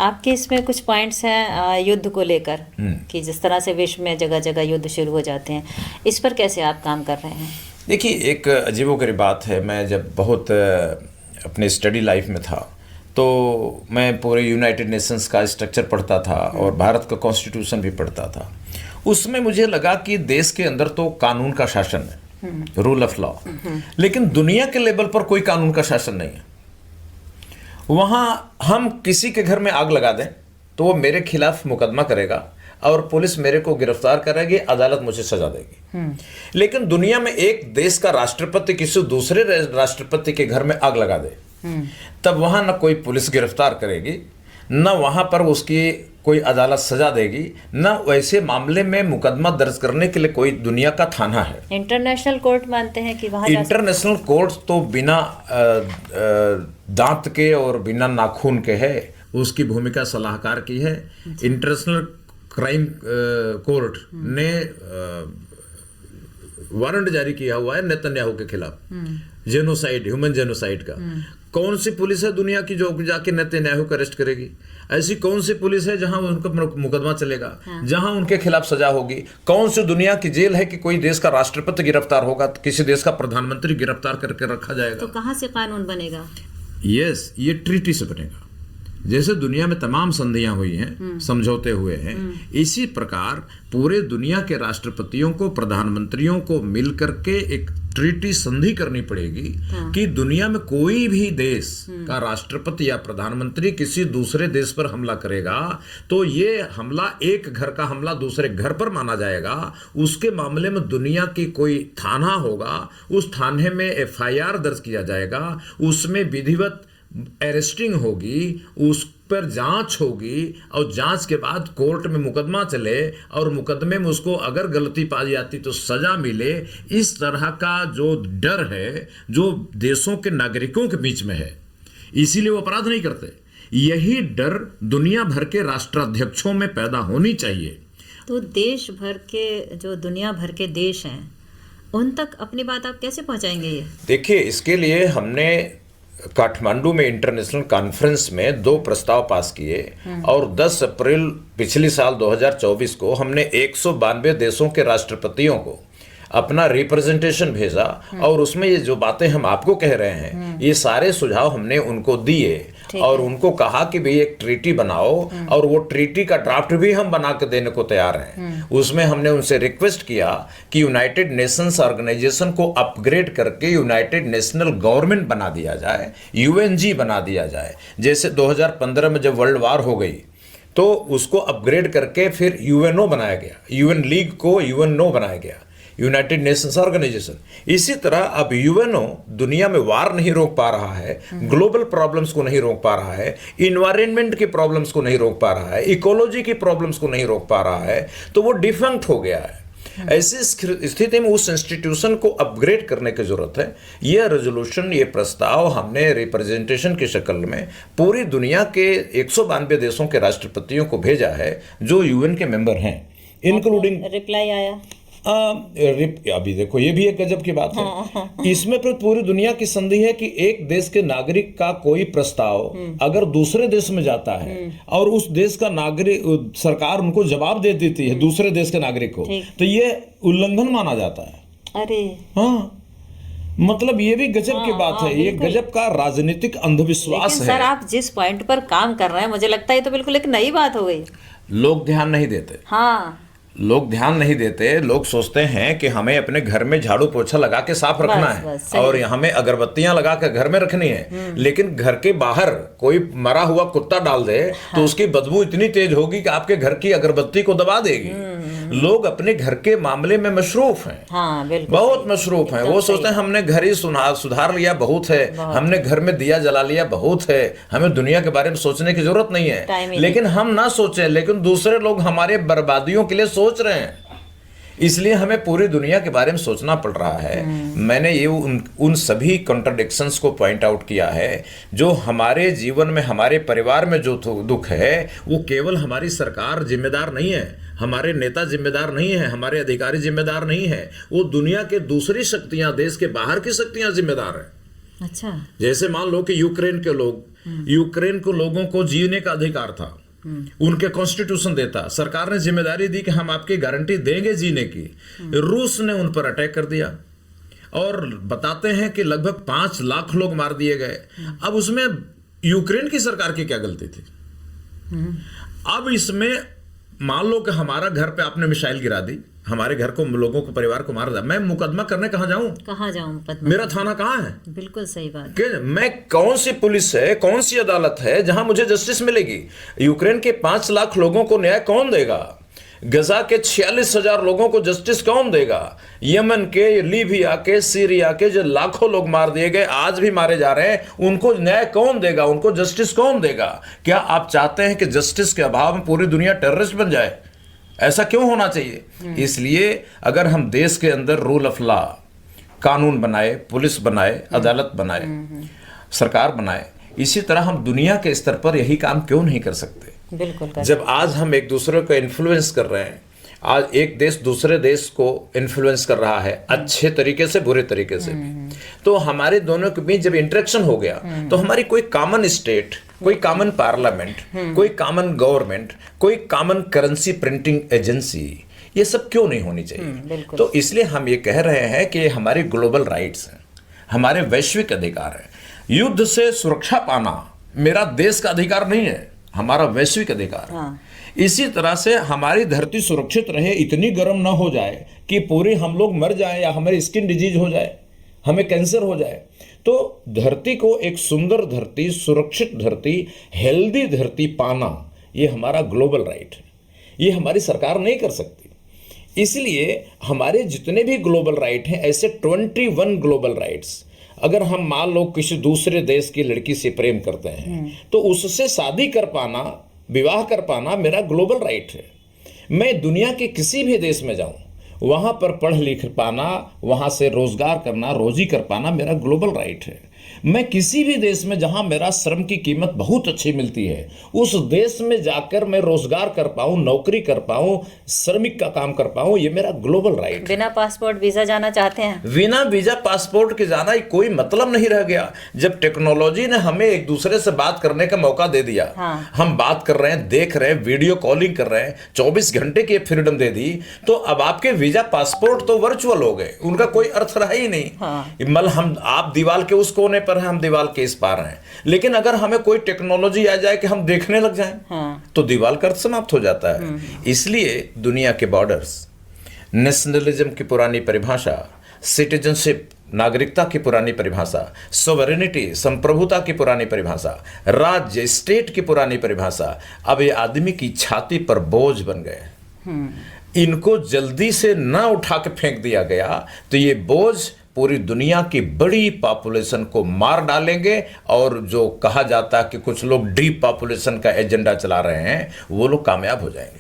आपके इसमें कुछ पॉइंट्स हैं युद्ध को लेकर कि जिस तरह से विश्व में जगह जगह युद्ध शुरू हो जाते हैं, इस पर कैसे आप काम कर रहे हैं? देखिए, एक अजीबोगरीब बात है। मैं जब बहुत अपने स्टडी लाइफ में था तो मैं पूरे यूनाइटेड नेशंस का स्ट्रक्चर पढ़ता था और भारत का कॉन्स्टिट्यूशन भी पढ़ता था। उसमें मुझे लगा कि देश के अंदर तो कानून का शासन है, रूल ऑफ लॉ, लेकिन दुनिया के लेवल पर कोई कानून का शासन नहीं है। वहाँ हम किसी के घर में आग लगा दें तो वो मेरे खिलाफ मुकदमा करेगा और पुलिस मेरे को गिरफ्तार करेगी, अदालत मुझे सजा देगी। लेकिन दुनिया में एक देश का राष्ट्रपति किसी दूसरे राष्ट्रपति के घर में आग लगा दे, तब वहां न कोई पुलिस गिरफ्तार करेगी, न वहां पर उसकी कोई अदालत सजा देगी, न वैसे मामले में मुकदमा दर्ज करने के लिए कोई दुनिया का थाना है। इंटरनेशनल कोर्ट मानते हैं कि वहां इंटरनेशनल कोर्ट तो बिना दांत के और बिना नाखून के है, उसकी भूमिका सलाहकार की है। इंटरनेशनल क्राइम कोर्ट ने वारंट जारी किया हुआ है नेतन्याहू के खिलाफ, जेनोसाइड, ह्यूमन जेनोसाइड का। कौन सी पुलिस है दुनिया की जो जाके नेतन्याहू को अरेस्ट करेगी? ऐसी कौन सी पुलिस है जहां उनका मुकदमा चलेगा, जहां उनके खिलाफ सजा होगी? कौन सी दुनिया की जेल है कि कोई देश का राष्ट्रपति गिरफ्तार होगा तो किसी देश का प्रधानमंत्री गिरफ्तार करके रखा जाएगा? तो कहां से कानून बनेगा? यस, ये ट्रीटी से बनेगा। जैसे दुनिया में तमाम संधियां हुई हैं, समझौते हुए हैं, इसी प्रकार पूरे दुनिया के राष्ट्रपतियों को, प्रधानमंत्रियों को मिलकर के एक ट्रीटी संधि करनी पड़ेगी कि दुनिया में कोई भी देश का राष्ट्रपति या प्रधानमंत्री किसी दूसरे देश पर हमला करेगा तो ये हमला एक घर का हमला दूसरे घर पर माना जाएगा। उसके मामले में दुनिया की कोई थाना होगा, उस थाने में एफआईआर दर्ज किया जाएगा, उसमें विधिवत अरेस्टिंग होगी, उस पर जांच होगी और जांच के बाद कोर्ट में मुकदमा चले और मुकदमे में उसको अगर गलती पाई जाती तो सजा मिले। इस तरह का जो डर है जो देशों के नागरिकों के बीच में है, इसीलिए वो अपराध नहीं करते। यही डर दुनिया भर के राष्ट्राध्यक्षों में पैदा होनी चाहिए। तो देश भर के जो दुनिया भर के देश हैं उन तक अपनी बात आप कैसे पहुंचाएंगे? ये देखिए, इसके लिए हमने काठमांडू में इंटरनेशनल कॉन्फ्रेंस में 2 प्रस्ताव पास किए और 10 अप्रैल पिछले साल 2024 को हमने 192 देशों के राष्ट्रपतियों को अपना रिप्रेजेंटेशन भेजा और उसमें ये जो बातें हम आपको कह रहे हैं, ये सारे सुझाव हमने उनको दिए और उनको कहा कि भाई एक ट्रीटी बनाओ, और वो ट्रीटी का ड्राफ्ट भी हम बना के देने को तैयार हैं। उसमें हमने उनसे रिक्वेस्ट किया कि यूनाइटेड नेशंस ऑर्गेनाइजेशन को अपग्रेड करके यूनाइटेड नेशनल गवर्नमेंट बना दिया जाए, यूएनजी बना दिया जाए। जैसे 2015 में जब वर्ल्ड वार हो गई तो उसको अपग्रेड करके फिर यूएनओ बनाया गया, यूएन लीग को यूएनओ बनाया गया, यूनाइटेड नेशंस ऑर्गेनाइजेशन। इसी तरह अब यूएनओ दुनिया में वार नहीं रोक पा रहा है, ग्लोबल प्रॉब्लम्स को नहीं रोक पा रहा है, इन्वायरमेंट की प्रॉब्लम्स को नहीं रोक पा रहा है, इकोलॉजी की प्रॉब्लम्स को नहीं रोक पा रहा है, तो वो डिफंक्ट हो गया है। ऐसी स्थिति में उस इंस्टीट्यूशन को अपग्रेड करने की जरूरत है। यह रेजोल्यूशन, ये प्रस्ताव हमने रिप्रेजेंटेशन की शक्ल में पूरी दुनिया के 192 देशों के राष्ट्रपतियों को भेजा है जो यूएन के मेंबर हैं, इंक्लूडिंग। रिप्लाई आया? अभी देखो, ये भी एक गजब की बात है। इसमें फिर पूरी दुनिया की संधि है कि एक देश के नागरिक का कोई प्रस्ताव अगर दूसरे देश में जाता है और उस देश का नागरिक, सरकार उनको जवाब दे देती है दूसरे देश के नागरिक को, तो ये उल्लंघन माना जाता है। अरे हाँ, मतलब ये भी गजब की बात है। ये गजब का राजनीतिक अंधविश्वास है। सर, आप जिस पॉइंट पर काम कर रहे हैं, मुझे लगता है ये तो बिल्कुल एक नई बात हो गई। लोग ध्यान नहीं देते। हाँ, लोग ध्यान नहीं देते। लोग सोचते हैं कि हमें अपने घर में झाड़ू पोछा लगा के साफ रखना है और हमें अगरबत्तियां लगा के घर में रखनी है, लेकिन घर के बाहर कोई मरा हुआ कुत्ता डाल दे तो उसकी बदबू इतनी तेज होगी कि आपके घर की अगरबत्ती को दबा देगी। लोग अपने घर के मामले में मशरूफ हैं। हाँ, बहुत मशरूफ हैं। वो सोचते हैं हमने घर ही सुधार लिया बहुत है, हमने घर में दिया जला लिया बहुत है, हमें दुनिया के बारे में सोचने की जरूरत नहीं है। लेकिन हम ना सोचें, लेकिन दूसरे लोग हमारे बर्बादियों के लिए सोच रहे हैं, इसलिए हमें पूरी दुनिया के बारे में सोचना पड़ रहा है। मैंने ये उन सभी कॉन्ट्रडिक्शंस को पॉइंट आउट किया है जो हमारे जीवन में, हमारे परिवार में जो दुख है, वो केवल हमारी सरकार जिम्मेदार नहीं है, हमारे नेता जिम्मेदार नहीं है, हमारे अधिकारी जिम्मेदार नहीं है, वो दुनिया के दूसरी शक्तियां, देश के बाहर की शक्तियां जिम्मेदार है। अच्छा, जैसे मान लो कि यूक्रेन के लोग यूक्रेन को लोगों को जीने का अधिकार था, उनके कॉन्स्टिट्यूशन देता, सरकार ने जिम्मेदारी दी कि हम आपकी गारंटी देंगे जीने की। रूस ने उन पर अटैक कर दिया और बताते हैं कि लगभग 5 लाख लोग मार दिए गए। अब उसमें यूक्रेन की सरकार की क्या गलती थी? अब इसमें मान लो कि हमारा घर पे आपने मिसाइल गिरा दी, हमारे घर को, लोगों को, परिवार को मार दिया, मैं मुकदमा करने कहाँ जाऊं? मुकदमा, मेरा थाना कहाँ है? बिल्कुल सही बात। कि मैं, कौन सी पुलिस है, कौन सी अदालत है जहां मुझे जस्टिस मिलेगी? यूक्रेन के 5 लाख लोगों को न्याय कौन देगा? गजा के 46,000 लोगों को जस्टिस कौन देगा? यमन के, लीबिया के, सीरिया के जो लाखों लोग मार दिए गए, आज भी मारे जा रहे हैं, उनको न्याय कौन देगा? उनको जस्टिस कौन देगा? क्या आप चाहते हैं कि जस्टिस के अभाव में पूरी दुनिया टेररिस्ट बन जाए? ऐसा क्यों होना चाहिए? इसलिए अगर हम देश के अंदर रूल ऑफ लॉ, कानून बनाए, पुलिस बनाए, अदालत बनाए, सरकार बनाए, इसी तरह हम दुनिया के स्तर पर यही काम क्यों नहीं कर सकते? बिल्कुल। जब आज हम एक दूसरे को इन्फ्लुएंस कर रहे हैं, आज एक देश दूसरे देश को इन्फ्लुएंस कर रहा है, अच्छे तरीके से, बुरे तरीके से भी, तो हमारे दोनों के बीच जब इंटरेक्शन हो गया तो हमारी कोई कॉमन स्टेट, कोई कॉमन पार्लियामेंट, कोई कॉमन गवर्नमेंट, कोई कॉमन करेंसी प्रिंटिंग एजेंसी, ये सब क्यों नहीं होनी चाहिए? तो इसलिए हम ये कह रहे हैं कि हमारी ग्लोबल राइट्स हैं, हमारे वैश्विक अधिकार हैं। युद्ध से सुरक्षा पाना मेरा देश का अधिकार नहीं है, हमारा वैश्विक अधिकार है। इसी तरह से हमारी धरती सुरक्षित रहे, इतनी गर्म ना हो जाए कि पूरी हम लोग मर जाए या हमारी स्किन डिजीज हो जाए, हमें कैंसर हो जाए। तो धरती को एक सुंदर धरती, सुरक्षित धरती, हेल्दी धरती पाना, ये हमारा ग्लोबल राइट है, ये हमारी सरकार नहीं कर सकती। इसलिए हमारे जितने भी ग्लोबल राइट हैं, ऐसे 21 ग्लोबल राइट्स, अगर हम मान लो किसी दूसरे देश की लड़की से प्रेम करते हैं तो उससे शादी कर पाना, विवाह कर पाना मेरा ग्लोबल राइट है। मैं दुनिया के किसी भी देश में जाऊं, वहां पर पढ़ लिख पाना, वहां से रोजगार करना, रोजी कर पाना मेरा ग्लोबल राइट है। मैं किसी भी देश में जहां मेरा श्रम की कीमत बहुत अच्छी मिलती है, उस देश में जाकर मैं रोजगार कर पाऊं, नौकरी कर पाऊं, श्रमिक का काम कर पाऊं, ये मेरा ग्लोबल राइट। बिना पासपोर्ट वीजा जाना चाहते हैं? बिना वीजा पासपोर्ट के जाना कोई मतलब नहीं रह गया। जब टेक्नोलॉजी ने हमें एक दूसरे से बात करने का मौका दे दिया, हम बात कर रहे हैं, देख रहे हैं, वीडियो कॉलिंग कर रहे हैं, 24 घंटे की फ्रीडम दे दी, तो अब आपके वीजा पासपोर्ट तो वर्चुअल हो गए, उनका कोई अर्थ रहा ही नहीं। मतलब हम, आप दीवार के उस कोने पर हैं, हम दीवार के इस पार हैं, लेकिन अगर हमें कोई टेक्नोलॉजी आ जाए कि हम देखने लग जाएं, तो दीवार का अर्थ समाप्त हो जाता है। इसलिए दुनिया के बॉर्डर्स, नेशनलिज्म की पुरानी परिभाषा, सिटीजनशिप, नागरिकता की पुरानी परिभाषा, सोवरेनिटी, संप्रभुता की पुरानी परिभाषा, राज्य, स्टेट की पुरानी परिभाषा, अब ये आदमी की छाती पर बोझ बन गए। इनको जल्दी से ना उठा के फेंक दिया गया तो ये बोझ पूरी दुनिया की बड़ी पॉपुलेशन को मार डालेंगे, और जो कहा जाता है कि कुछ लोग डीप पॉपुलेशन का एजेंडा चला रहे हैं, वो लोग कामयाब हो जाएंगे।